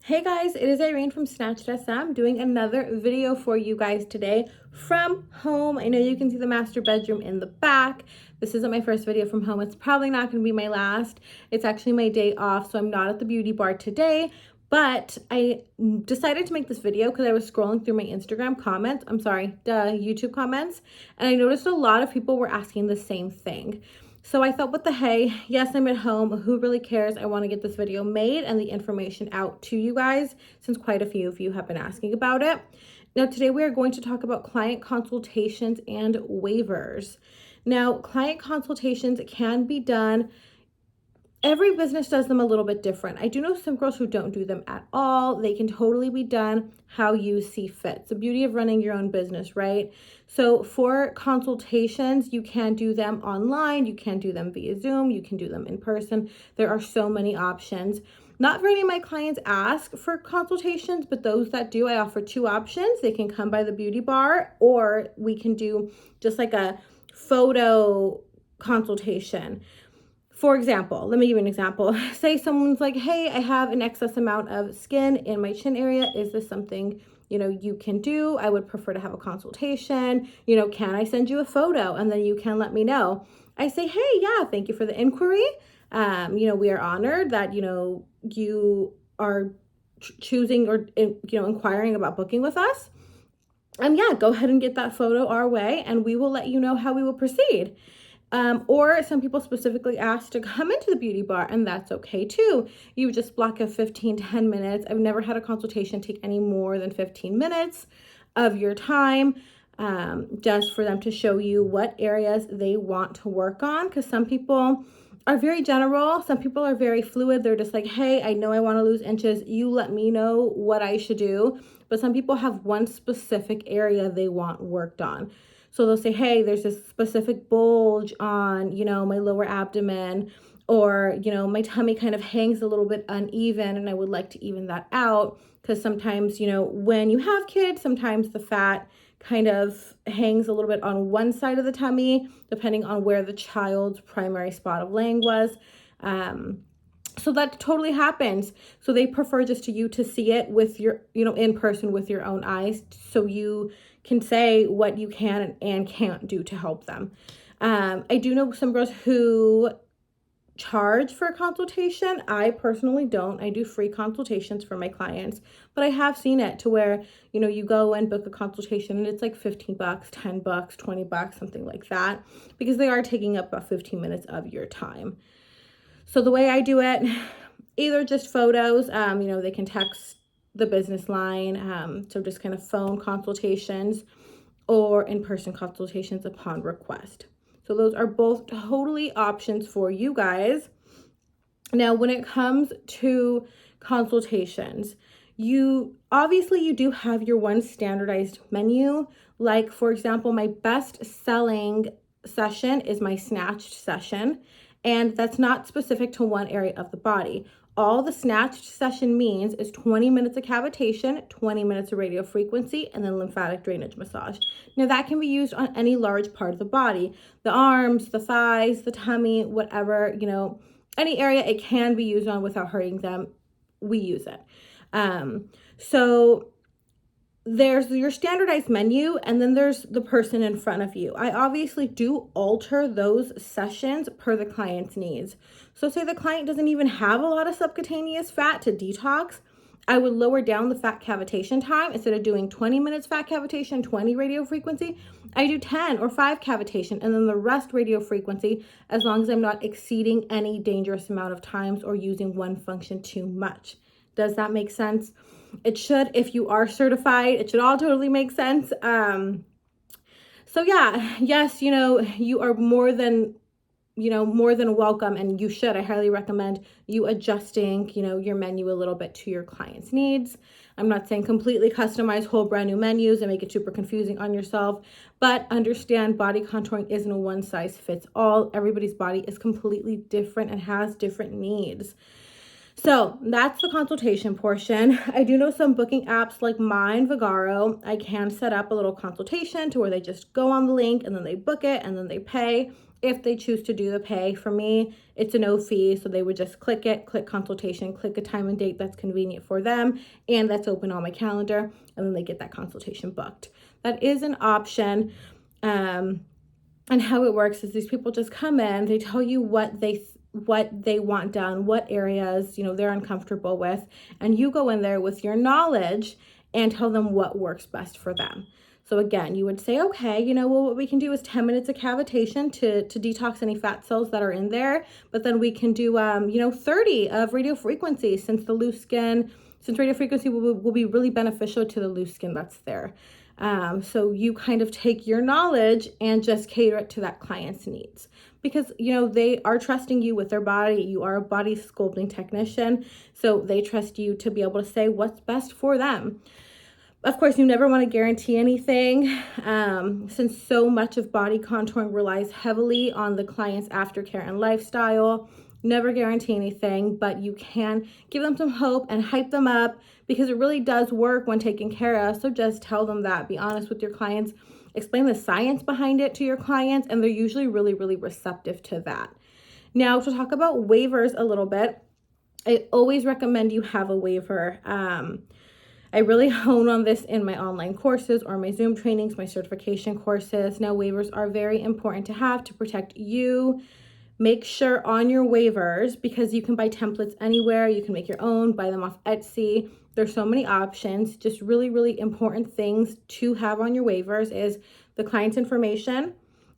Hey guys, it is Irene from Snatched SM doing another video for you guys today from home. I know you can see the master bedroom in the back. This isn't my first video from home. It's probably not going to be my last. It's actually my day off, so I'm not at the beauty bar today. But I decided to make this video because I was scrolling through my Instagram comments. YouTube comments. And I noticed a lot of people were asking the same thing. So I thought, what the hey, yes, I'm at home. Who really cares? I want to get this video made and the information out to you guys since quite a few of you have been asking about it. Now, today we are going to talk about client consultations and waivers. Now, client consultations can be done. Every business does them a little bit different. I do know some girls who don't do them at all. They can totally be done how you see fit. It's the beauty of running your own business, right? So for consultations, you can do them online. You can do them via Zoom. You can do them in person. There are so many options. Not very many of my clients ask for consultations, but those that do, I offer two options. They can come by the beauty bar, or we can do just like a photo consultation. For example, let me give you an example. Say someone's like, hey, I have an excess amount of skin in my chin area. Is this something, you can do? I would prefer to have a consultation. Can I send you a photo? And then you can let me know. I say, hey, yeah, thank you for the inquiry. We are honored that, you are choosing or, inquiring about booking with us. Yeah, go ahead and get that photo our way and we will let you know how we will proceed. Or some people specifically ask to come into the beauty bar, and that's okay too. You just block a 10 minutes. I've never had a consultation take any more than 15 minutes of your time, just for them to show you what areas they want to work on. Because some people are very general. Some people are very fluid. They're just like, hey, I know I want to lose inches. You let me know what I should do. But some people have one specific area they want worked on. So they'll say, hey, there's this specific bulge on, my lower abdomen, or, my tummy kind of hangs a little bit uneven and I would like to even that out. Because sometimes, when you have kids, sometimes the fat kind of hangs a little bit on one side of the tummy, depending on where the child's primary spot of laying was. So that totally happens. So they prefer just you to see it with your, in person with your own eyes, so you can say what you can and can't do to help them. I do know some girls who charge for a consultation. I personally don't. I do free consultations for my clients, but I have seen it to where, you go and book a consultation and it's like $15, $10, $20, something like that, because they are taking up about 15 minutes of your time. So the way I do it, either just photos, they can text the business line, so just kind of phone consultations, or in-person consultations upon request. So those are both totally options for you guys. Now, when it comes to consultations, you do have your one standardized menu. Like, for example, my best selling session is my snatched session. And that's not specific to one area of the body. All the snatched session means is 20 minutes of cavitation, 20 minutes of radio frequency, and then lymphatic drainage massage. Now that can be used on any large part of the body, the arms, the thighs, the tummy, whatever, any area it can be used on without hurting them, we use it. So there's your standardized menu, and then there's the person in front of you. I obviously do alter those sessions per the client's needs. So say the client doesn't even have a lot of subcutaneous fat to detox, I would lower down the fat cavitation time. Instead of doing 20 minutes fat cavitation, 20 radio frequency, I do 10 or 5 cavitation, and then the rest radio frequency, as long as I'm not exceeding any dangerous amount of times or using one function too much. Does that make sense? It should. If you are certified, it should all totally make sense. So yeah, yes, you are more than welcome, and you should. I highly recommend you adjusting, your menu a little bit to your client's needs. I'm not saying completely customize whole brand new menus and make it super confusing on yourself, but understand body contouring isn't a one size fits all. Everybody's body is completely different and has different needs. So that's the consultation portion. I do know some booking apps like mine, Vagaro. I can set up a little consultation to where they just go on the link and then they book it and then they pay. if they choose to do the pay. For me, it's a no fee, so they would just click it, click consultation, click a time and date that's convenient for them and that's open on my calendar, and then they get that consultation booked. That is an option. And how it works is these people just come in, they tell you what they want done, what areas, they're uncomfortable with, and you go in there with your knowledge and tell them what works best for them. So again, you would say, okay, well, what we can do is 10 minutes of cavitation to detox any fat cells that are in there, but then we can do 30 of radio frequency, since radio frequency will be really beneficial to the loose skin that's there. So you kind of take your knowledge and just cater it to that client's needs, because, they are trusting you with their body. You are a body sculpting technician, so they trust you to be able to say what's best for them. Of course, you never want to guarantee anything, since so much of body contouring relies heavily on the client's aftercare and lifestyle. Never guarantee anything, but you can give them some hope and hype them up, because it really does work when taken care of. So just tell them that. Be honest with your clients. Explain the science behind it to your clients, and they're usually really, really receptive to that. Now, to talk about waivers a little bit, I always recommend you have a waiver. I really hone on this in my online courses or my Zoom trainings, my certification courses. Now, waivers are very important to have to protect you. Make sure on your waivers, because you can buy templates anywhere, you can make your own, buy them off Etsy. There's so many options. Just really, really important things to have on your waivers is the client's information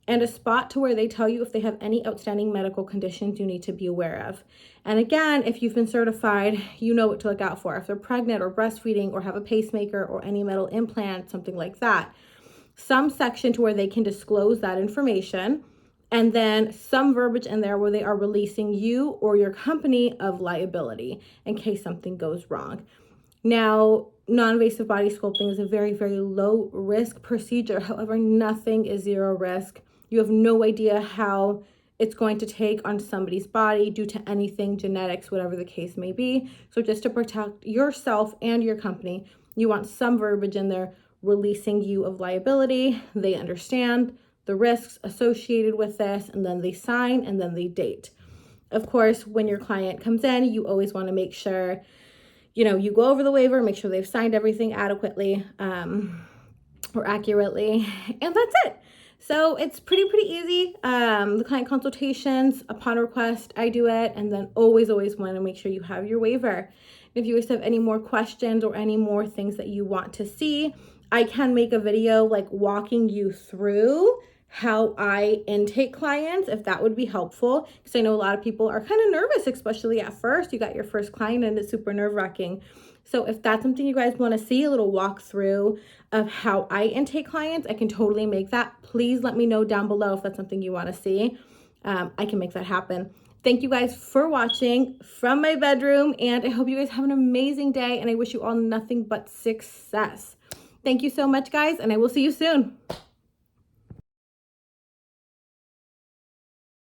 and a spot to where they tell you if they have any outstanding medical conditions you need to be aware of. And again, if you've been certified, you know what to look out for. If they're pregnant or breastfeeding or have a pacemaker or any metal implant, something like that. Some section to where they can disclose that information, and then some verbiage in there where they are releasing you or your company of liability in case something goes wrong. Now, non-invasive body sculpting is a very, very low risk procedure. However, nothing is zero risk. You have no idea how it's going to take on somebody's body due to anything, genetics, whatever the case may be. So just to protect yourself and your company, you want some verbiage in there releasing you of liability. They understand the risks associated with this, and then they sign, and then they date. Of course, when your client comes in, you always want to make sure, you go over the waiver, make sure they've signed everything adequately or accurately, and that's it. So it's pretty easy. The client consultations, upon request, I do it, and then always want to make sure you have your waiver. If you guys have any more questions or any more things that you want to see, I can make a video like walking you through how I intake clients, if that would be helpful, because I know a lot of people are kind of nervous, especially at first. You got your first client and it's super nerve-wracking. So if that's something you guys want to see, a little walkthrough of how I intake clients, I can totally make that. Please let me know down below if that's something you want to see. I can make that happen. Thank you guys for watching from my bedroom, and I hope you guys have an amazing day, and I wish you all nothing but success. Thank you so much, guys, and I will see you soon.